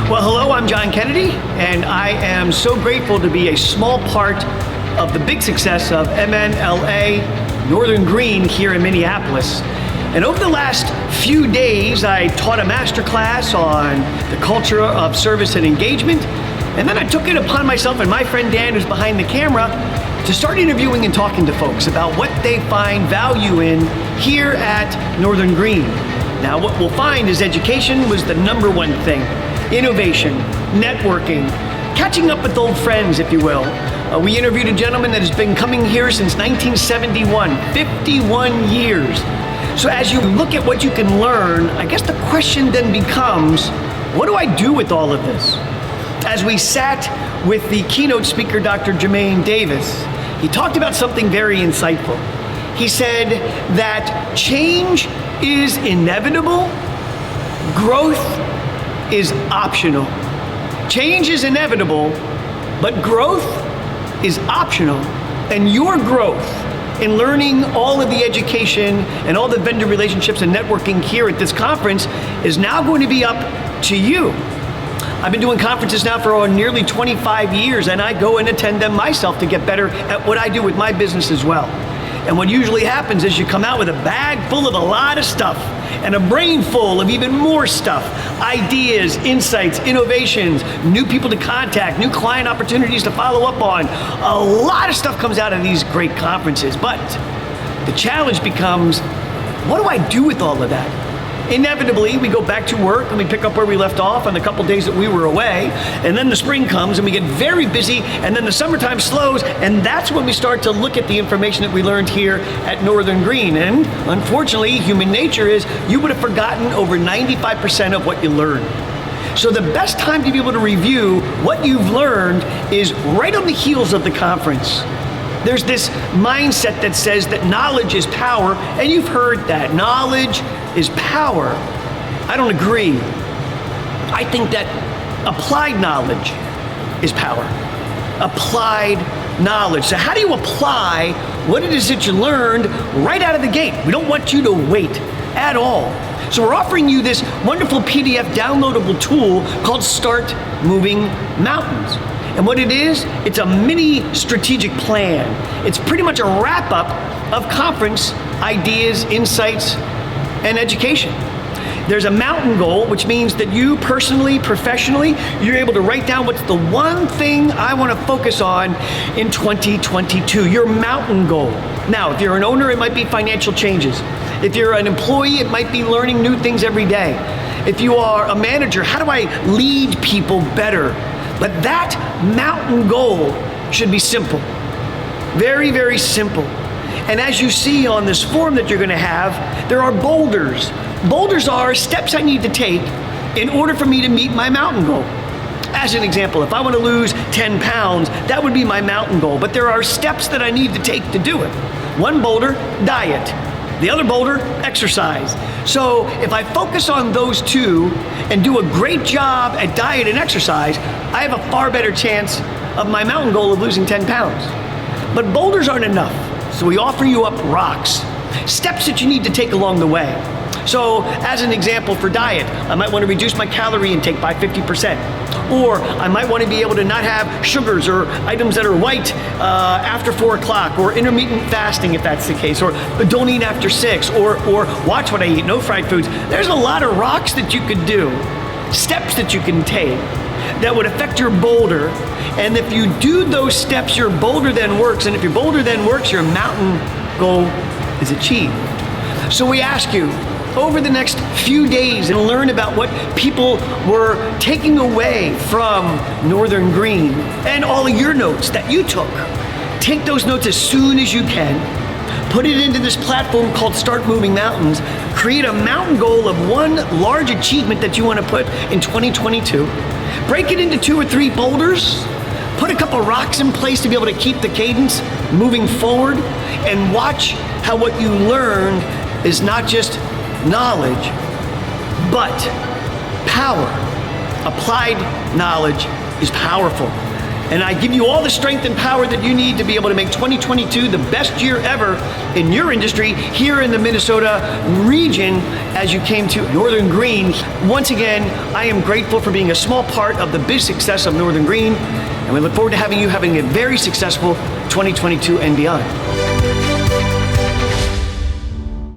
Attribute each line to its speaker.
Speaker 1: Well, hello, I'm John Kennedy, and I am so grateful to be a small part of the big success of MNLA Northern Green here in Minneapolis. And over the last few days, I taught a master class on the culture of service and engagement, and then I took it upon myself and my friend Dan, who's behind the camera, to start interviewing and talking to folks about what they find value in here at Northern Green. Now, what we'll find is education was the number one thing. Innovation, networking, catching up with old friends, if you will. We interviewed a gentleman that has been coming here since 1971, 51 years. So as you look at what you can learn, I guess the question then becomes, what do I do with all of this? As we sat with the keynote speaker, Dr. Jermaine Davis, he talked about something very insightful. He said that change is inevitable, growth is optional. Change is inevitable, but growth is optional. And your growth in learning all of the education and all the vendor relationships and networking here at this conference is now going to be up to you. I've been doing conferences now for nearly 25 years, and I go and attend them myself to get better at what I do with my business as well. And what usually happens is you come out with a bag full of a lot of stuff and a brain full of even more stuff. Ideas, insights, innovations, new people to contact, new client opportunities to follow up on. A lot of stuff comes out of these great conferences, but the challenge becomes, what do I do with all of that? Inevitably, we go back to work and we pick up where we left off on the couple days that we were away, and then the spring comes and we get very busy, and then the summertime slows, and that's when we start to look at the information that we learned here at Northern Green. And unfortunately, human nature is you would have forgotten over 95% of what you learned. So the best time to be able to review what you've learned is right on the heels of the conference. There's this mindset that says that knowledge is power, and you've heard that. Knowledge is power. I don't agree. I think that applied knowledge is power. Applied knowledge. So how do you apply what it is that you learned right out of the gate? We don't want you to wait at all. So we're offering you this wonderful PDF downloadable tool called Start Moving Mountains. And what it is, it's a mini strategic plan. It's pretty much a wrap-up of conference ideas, insights, and education. There's a mountain goal, which means that you personally, professionally, you're able to write down what's the one thing I want to focus on in 2022, your mountain goal. Now, if you're an owner, it might be financial changes. If you're an employee, it might be learning new things every day. If you are a manager, how do I lead people better? But that mountain goal should be simple. Very, very simple. And as you see on this form that you're going to have, there are boulders. Boulders are steps I need to take in order for me to meet my mountain goal. As an example, if I want to lose 10 pounds, that would be my mountain goal. But there are steps that I need to take to do it. One boulder, diet. The other boulder, exercise. So if I focus on those two and do a great job at diet and exercise, I have a far better chance of my mountain goal of losing 10 pounds. But boulders aren't enough. So we offer you up rocks, steps that you need to take along the way. So as an example for diet, I might want to reduce my calorie intake by 50%. Or I might want to be able to not have sugars or items that are white after 4 o'clock, or intermittent fasting if that's the case, or don't eat after 6, or watch what I eat, no fried foods. There's a lot of rocks that you could do, steps that you can take that would affect your boulder. And if you do those steps, your boulder then works. And if your boulder then works, your mountain goal is achieved. So we ask you, over the next few days, and learn about what people were taking away from Northern Green and all of your notes that you took. Take those notes as soon as you can, put it into this platform called Start Moving Mountains, create a mountain goal of one large achievement that you want to put in 2022, break it into 2 or 3 boulders, put a couple rocks in place to be able to keep the cadence moving forward, and watch how what you learned is not just knowledge, but power. Applied knowledge is powerful. And I give you all the strength and power that you need to be able to make 2022 the best year ever in your industry here in the Minnesota region as you came to Northern Green. Once again, I am grateful for being a small part of the big success of Northern Green, and we look forward to having you having a very successful 2022 and beyond.